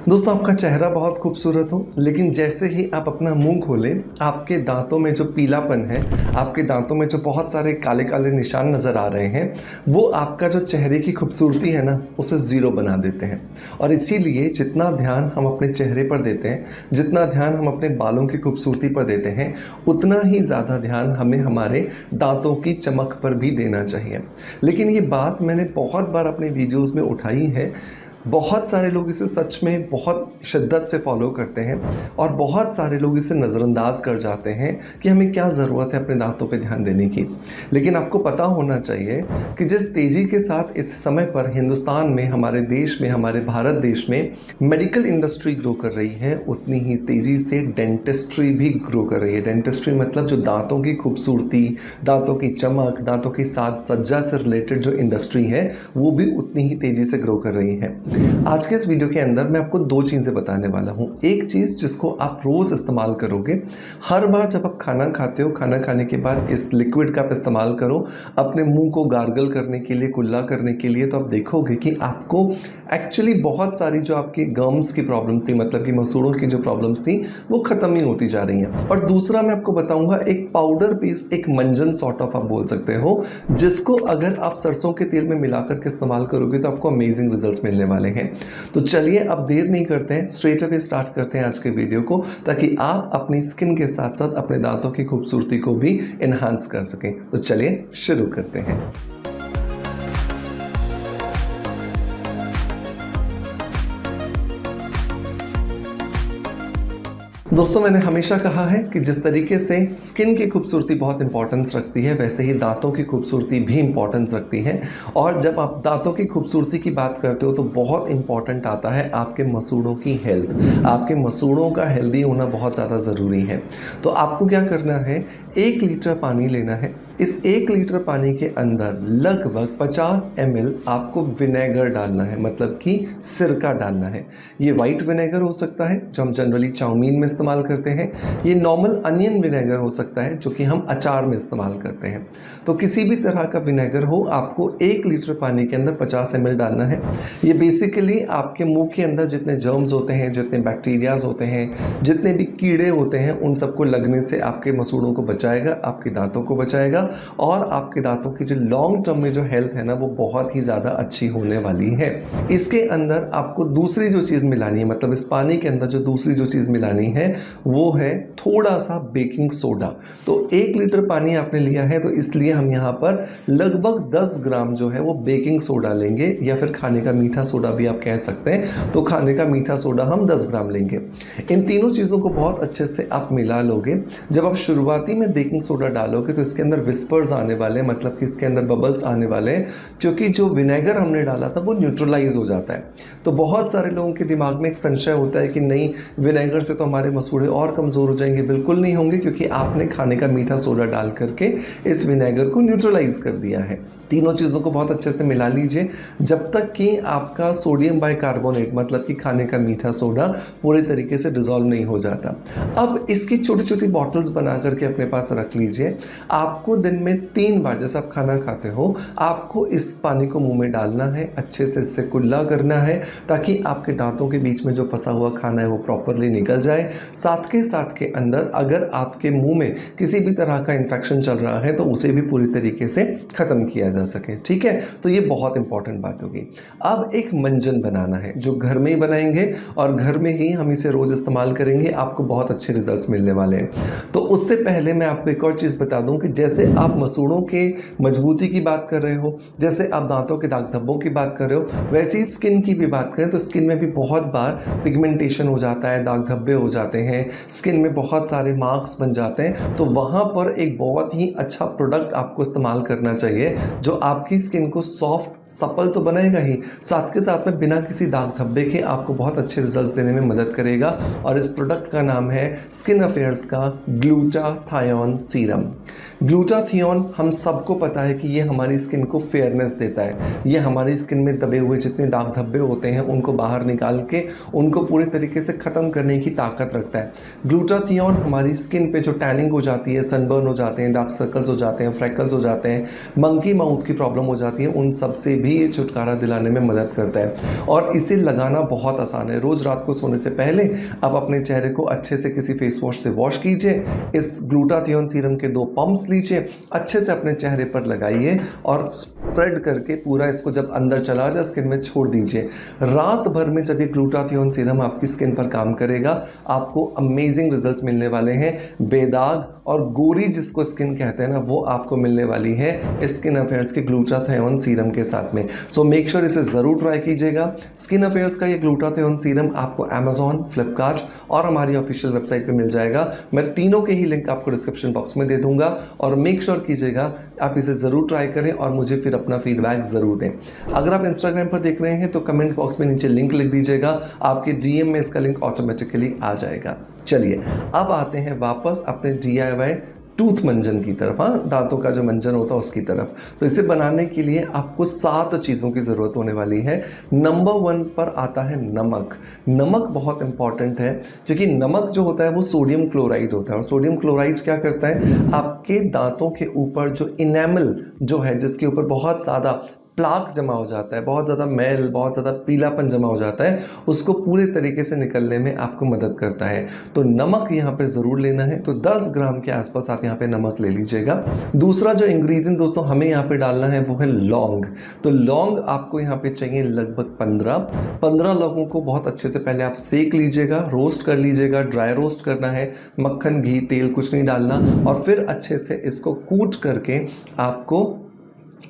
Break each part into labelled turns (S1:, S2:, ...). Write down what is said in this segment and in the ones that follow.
S1: दोस्तों, आपका चेहरा बहुत खूबसूरत हो, लेकिन जैसे ही आप अपना मुंह खोलें, आपके दांतों में जो पीलापन है, आपके दांतों में जो बहुत सारे काले काले निशान नज़र आ रहे हैं, वो आपका जो चेहरे की खूबसूरती है ना, उसे ज़ीरो बना देते हैं। और इसीलिए जितना ध्यान हम अपने चेहरे पर देते हैं, जितना ध्यान हम अपने बालों की खूबसूरती पर देते हैं, उतना ही ज़्यादा ध्यान हमें हमारे दांतों की चमक पर भी देना चाहिए। लेकिन ये बात मैंने बहुत बार अपने वीडियोज़ में उठाई है। बहुत सारे लोग इसे सच में बहुत शिद्दत से फॉलो करते हैं और बहुत सारे लोग इसे नज़रअंदाज कर जाते हैं कि हमें क्या ज़रूरत है अपने दांतों पे ध्यान देने की। लेकिन आपको पता होना चाहिए कि जिस तेज़ी के साथ इस समय पर हिंदुस्तान में, हमारे देश में, हमारे भारत देश में मेडिकल इंडस्ट्री ग्रो कर रही है, उतनी ही तेज़ी से डेंटिस्ट्री भी ग्रो कर रही है। डेंटिस्ट्री मतलब जो दांतों की खूबसूरती, दांतों की चमक, दांतों की साज सज्जा से रिलेटेड जो इंडस्ट्री है, वो भी उतनी ही तेज़ी से ग्रो कर रही है। आज के इस वीडियो के अंदर मैं आपको दो चीज़ें बताने वाला हूँ। एक चीज़ जिसको आप रोज़ इस्तेमाल करोगे, हर बार जब आप खाना खाते हो, खाना खाने के बाद इस लिक्विड का आप इस्तेमाल करो अपने मुंह को गार्गल करने के लिए, कुल्ला करने के लिए, तो आप देखोगे कि आपको एक्चुअली बहुत सारी जो आपकी गम्स की प्रॉब्लम थी, मतलब कि मसूड़ों की जो प्रॉब्लम्स थी, वो ख़त्म ही होती जा रही हैं। और दूसरा मैं आपको बताऊँगा एक पाउडर बेस्ड, एक मंजन सॉर्ट ऑफ आप बोल सकते हो, जिसको अगर आप सरसों के तेल में मिला करके इस्तेमाल करोगे तो आपको अमेजिंग रिजल्ट्स मिलने वाले हैं। तो चलिए अब देर नहीं करते हैं, स्ट्रेट अवे स्टार्ट करते हैं आज के वीडियो को, ताकि आप अपनी स्किन के साथ साथ अपने दांतों की खूबसूरती को भी एनहांस कर सकें। तो चलिए शुरू करते हैं। दोस्तों, मैंने हमेशा कहा है कि जिस तरीके से स्किन की खूबसूरती बहुत इंपॉर्टेंस रखती है, वैसे ही दांतों की खूबसूरती भी इंपॉर्टेंस रखती है। और जब आप दांतों की खूबसूरती की बात करते हो तो बहुत इंपॉर्टेंट आता है आपके मसूड़ों की हेल्थ। आपके मसूड़ों का हेल्दी होना बहुत ज़्यादा ज़रूरी है। तो आपको क्या करना है, 1 लीटर पानी लेना है। इस 1 लीटर पानी के अंदर लगभग 50 ml आपको विनेगर डालना है, मतलब कि सिरका डालना है। ये वाइट विनेगर हो सकता है जो हम जनरली चाउमीन में इस्तेमाल करते हैं, ये नॉर्मल अनियन विनेगर हो सकता है जो कि हम अचार में इस्तेमाल करते हैं। तो किसी भी तरह का विनेगर हो, आपको 1 लीटर पानी के अंदर 50 ml डालना है। ये बेसिकली आपके मुंह के अंदर जितने जर्म्स होते हैं, जितने बैक्टीरियाज होते हैं, जितने भी कीड़े होते हैं, उन सबको लगने से आपके मसूड़ों को बचाएगा, आपके दांतों को बचाएगा और आपके दांतों की जो लॉन्ग टर्म में जो हेल्थ है ना, वो बहुत ही ज़्यादा अच्छी होने वाली है। इसके अंदर आपको दूसरी जो चीज़ मिलानी है, मतलब इस पानी के अंदर जो दूसरी जो चीज़ मिलानी है वो है थोड़ा सा बेकिंग सोडा। तो 1 लीटर पानी आपने लिया है, तो इसलिए हम यहाँ पर लगभग 10 ग्राम जो है वो बेकिंग सोडा लेंगे, या फिर खाने का मीठा सोडा भी आप कह सकते हैं। तो खाने का मीठा सोडा हम 10 ग्राम लेंगे। इन तीनों चीज़ों को बहुत अच्छे से आप मिला लोगे। जब आप शुरुआती में बेकिंग सोडा डालोगे तो इसके अंदर विस्पर्स आने वाले, मतलब कि इसके अंदर बबल्स आने वाले हैं, क्योंकि जो विनेगर हमने डाला था वो न्यूट्रलाइज हो जाता है। तो बहुत सारे लोगों के दिमाग में एक संशय होता है कि नहीं, विनेगर से तो हमारे मसूड़े और कमज़ोर हो जाएंगे। बिल्कुल नहीं होंगे, क्योंकि आपने खाने का मीठा सोडा डाल करके इस विनेगर को न्यूट्रलाइज कर दिया है। तीनों चीज़ों को बहुत अच्छे से मिला लीजिए जब तक कि आपका सोडियम बाइकार्बोनेट, मतलब कि खाने का मीठा सोडा, पूरे तरीके से डिज़ोल्व नहीं हो जाता। अब इसकी छोटी छोटी बॉटल्स बना करके अपने पास रख लीजिए। आपको दिन में 3 बार, जैसे आप खाना खाते हो, आपको इस पानी को मुंह में डालना है, अच्छे से इससे कुल्ला करना है, ताकि आपके दांतों के बीच में जो फंसा हुआ खाना है वो प्रॉपरली निकल जाए। साथ के अंदर अगर आपके मुंह में किसी भी तरह का इन्फेक्शन चल रहा है तो उसे भी पूरी तरीके से ख़त्म किया जा सके। ठीक है, तो ये बहुत इंपॉर्टेंट बात होगी। अब एक मंजन बनाना है जो घर में ही बनाएंगे और घर में ही हम इसे रोज़ इस्तेमाल करेंगे। आपको बहुत अच्छे रिजल्ट्स मिलने वाले हैं। तो उससे पहले मैं आपको एक और चीज़ बता दूं कि जैसे आप मसूड़ों के मजबूती की बात कर रहे हो, जैसे आप दांतों के दाग धब्बों की बात कर रहे हो, वैसे ही स्किन की भी बात करें तो स्किन में भी बहुत बार पिगमेंटेशन हो जाता है, दाग धब्बे हो जाते हैं, स्किन में बहुत सारे मार्क्स बन जाते हैं। तो वहाँ पर एक बहुत ही अच्छा प्रोडक्ट आपको इस्तेमाल करना चाहिए जो आपकी स्किन को सॉफ्ट, सपल तो बनाएगा ही, साथ के साथ में बिना किसी दाग धब्बे के आपको बहुत अच्छे रिजल्ट्स देने में मदद करेगा। और इस प्रोडक्ट का नाम है स्किन अफेयर्स का ग्लूटाथायोन सीरम। ग्लूटाथियोन हम सबको पता है कि ये हमारी स्किन को फेयरनेस देता है, ये हमारी स्किन में दबे हुए जितने दाग धब्बे होते हैं उनको बाहर निकाल के उनको पूरे तरीके से ख़त्म करने की ताकत रखता है। ग्लूटाथियोन हमारी स्किन पे जो टैनिंग हो जाती है, सनबर्न हो जाते हैं, डार्क सर्कल्स हो जाते हैं, फ्रैकल्स हो जाते हैं, मंकी माउथ की प्रॉब्लम हो जाती है, उन सब से भी ये छुटकारा दिलाने में मदद करता है। और इसे लगाना बहुत आसान है। रोज़ रात को सोने से पहले आप अपने चेहरे को अच्छे से किसी फेस वॉश से वॉश कीजिए, इस ग्लूटाथियोन सीरम के 2 पंप्स लीजिए, अच्छे से अपने चेहरे पर लगाइए और स्प्रेड करके पूरा इसको जब अंदर चला जाए स्किन में छोड़ दीजिए। रात भर में जब ये ग्लूटाथियोन सीरम आपकी स्किन पर काम करेगा, आपको अमेजिंग रिजल्ट्स मिलने वाले हैं। बेदाग और गोरी जिसको स्किन कहते हैं ना, वो आपको मिलने वाली है स्किन अफेयर्स के ग्लूटाथियोन सीरम के साथ में। सो मेक श्योर इसे ज़रूर ट्राई कीजिएगा। स्किन अफेयर्स का ये ग्लूटाथियोन सीरम आपको अमेजॉन, फ्लिपकार्ट और हमारी ऑफिशियल वेबसाइट पे मिल जाएगा। मैं तीनों के ही लिंक आपको डिस्क्रिप्शन बॉक्स में दे दूंगा और मेक श्योर कीजिएगा आप इसे ज़रूर ट्राई करें और मुझे फिर अपना फीडबैक ज़रूर दें। अगर आप इंस्टाग्राम पर देख रहे हैं तो कमेंट बॉक्स में नीचे लिंक लिख दीजिएगा, आपके डीएम में इसका लिंक ऑटोमेटिकली आ जाएगा। चलिए अब आते हैं वापस अपने DIY टूथ मंजन की तरफ, हाँ, दांतों का जो मंजन होता है उसकी तरफ। तो इसे बनाने के लिए आपको 7 चीज़ों की ज़रूरत होने वाली है। नंबर 1 पर आता है नमक। नमक बहुत इंपॉर्टेंट है क्योंकि नमक जो होता है वो सोडियम क्लोराइड होता है और सोडियम क्लोराइड क्या करता है, आपके दांतों के ऊपर जो इनेमल जो है जिसके ऊपर बहुत ज़्यादा प्लाक जमा हो जाता है, बहुत ज़्यादा मैल, बहुत ज़्यादा पीलापन जमा हो जाता है, उसको पूरे तरीके से निकलने में आपको मदद करता है। तो नमक यहाँ पे ज़रूर लेना है। तो 10 ग्राम के आसपास आप यहाँ पे नमक ले लीजिएगा। दूसरा जो इंग्रेडिएंट दोस्तों हमें यहाँ पे डालना है वो है लौंग। तो लौंग आपको यहाँ पे चाहिए लगभग 15 लौंगों को बहुत अच्छे से पहले आप सेक लीजिएगा, रोस्ट कर लीजिएगा। ड्राई रोस्ट करना है, मक्खन, घी, तेल कुछ नहीं डालना, और फिर अच्छे से इसको कूट करके आपको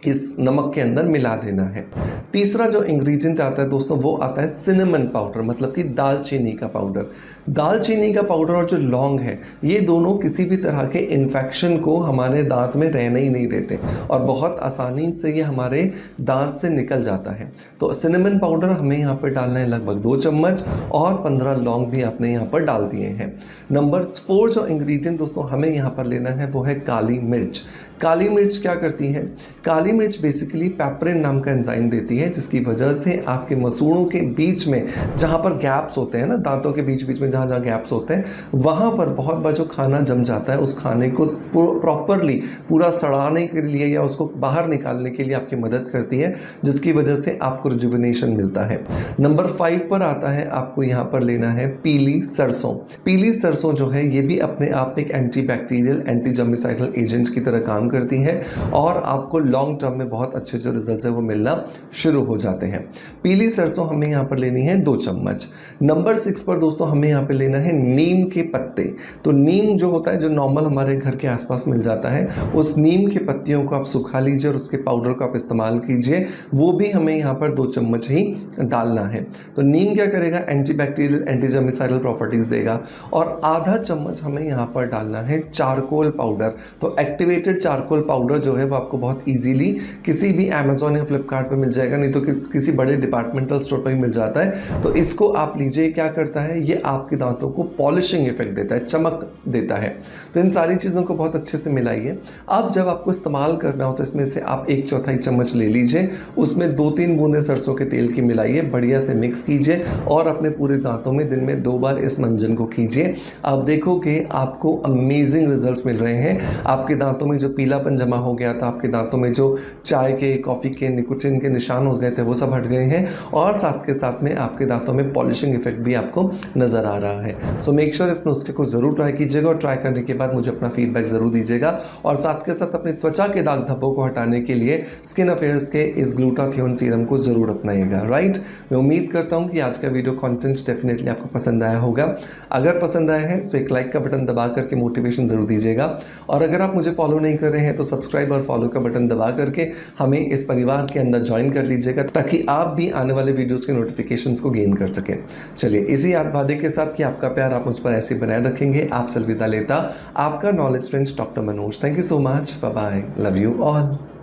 S1: इस नमक के अंदर मिला देना है। तीसरा जो इंग्रेडिएंट आता है दोस्तों वो आता है सिनेमन पाउडर, मतलब कि दालचीनी का पाउडर। दालचीनी का पाउडर और जो लौंग है ये दोनों किसी भी तरह के इन्फेक्शन को हमारे दांत में रहने ही नहीं देते और बहुत आसानी से ये हमारे दांत से निकल जाता है। तो सिनेमन पाउडर हमें यहाँ पर डालना है लगभग 2 चम्मच और 15 लौंग भी आपने यहाँ पर डाल दिए हैं। नंबर 4 जो इंग्रेडिएंट दोस्तों हमें यहाँ पर लेना है वो है काली मिर्च। काली मिर्च क्या करती है, काली मिर्च बेसिकली पेपरिन नाम का एंजाइम देती है जिसकी वजह से आपके मसूड़ों के बीच में जहाँ पर गैप्स होते हैं ना, दांतों के बीच बीच में जहाँ जहाँ गैप्स होते हैं वहाँ पर बहुत बार जो खाना जम जाता है उस खाने को प्रॉपरली पूरा सड़ाने के लिए या उसको बाहर निकालने के लिए आपकी मदद करती है, जिसकी वजह से आपको रिजुविनेशन मिलता है। नंबर 5 पर आता है, आपको यहाँ पर लेना है पीली सरसों। पीली सरसों जो है ये भी अपने आप में एक एंटीबैक्टीरियल, एंटी जर्मिसाइडल एजेंट की तरह काम करती है और आपको लॉन्ग टर्म में बहुत अच्छे जो रिजल्ट है वो मिलना शुरू हो जाते हैं। पीली सरसों हमें यहाँ पर लेनी है 2 चम्मच। नंबर 6 पर दोस्तों हमें यहाँ पे लेना है नीम के पत्ते। तो नीम जो होता है जो नॉर्मल हमारे घर के आसपास मिल जाता है, उस नीम के पत्तियों को आप सुखा लीजिए और उसके पाउडर को आप इस्तेमाल कीजिए, वो भी हमें यहाँ पर 2 चम्मच ही डालना है। तो नीम क्या करेगा, एंटीबैक्टीरियल, एंटी जर्मिसाइडल प्रॉपर्टीज़ देगा। और आधा चम्मच हमें यहाँ पर डालना है चारकोल पाउडर। तो एक्टिवेटेड चारकोल पाउडर जो है वो आपको बहुत ईजीली किसी भी अमेजोन या फ्लिपकार्ट पर मिल जाएगा, नहीं तो किसी बड़े डिपार्टमेंटल स्टोर पर ही मिल जाता है। तो इसको आप लीजिए, क्या करता है ये आपके दांतों को पॉलिशिंग इफेक्ट देता है, चमक देता है। तो इन सारी चीज़ों को बहुत अच्छे से मिलाइए। अब जब आपको इस्तेमाल करना हो तो इसमें से आप 1/4 चम्मच ले लीजिए, उसमें 2-3 बूंदें सरसों के तेल की मिलाइए, बढ़िया से मिक्स कीजिए और अपने पूरे दांतों में दिन में 2 बार इस मंजन को कीजिए। आप देखोगे आपको अमेजिंग रिजल्ट्स मिल रहे हैं। आपके दांतों में जो पीलापन जमा हो गया था, आपके दांतों में जो चाय के, कॉफ़ी के, निकोटीन के निशान हो गए थे वो सब हट गए हैं और साथ के साथ में आपके दांतों में पॉलिशिंग इफेक्ट भी आपको नज़र आ रहा है। सो मेक श्योर इस नुस्खे को ज़रूर ट्राई कीजिएगा और ट्राई करने के बाद मुझे अपना फीडबैक ज़रूर दीजिएगा। और साथ के साथ अपनी त्वचा के दाग धब्बों को हटाने के लिए स्किन अफेयर्स के इस ग्लूटाथियोन सीरम को ज़रूर अपनाइएगा। राइट, मैं उम्मीद करता हूँ कि आज का वीडियो कॉन्टेंट डेफिनेटली आपको पसंद आया होगा। अगर पसंद आया है तो एक लाइक का बटन दबा करके मोटिवेशन ज़रूर दीजिएगा और अगर आप मुझे फॉलो नहीं कर रहे हैं तो सब्सक्राइब और फॉलो का बटन दबा करके हमें इस परिवार के अंदर ज्वाइन कर लीजिएगा ताकि आप भी आने वाले वीडियोस के नोटिफिकेशंस को गेन कर सकें। चलिए इसी याद वादे के साथ कि आपका प्यार आप मुझ पर ऐसे बनाए रखेंगे, आपसे अलविदा लेता आपका knowledge friends doctor Manoj. Thank you so much, bye bye, love you all.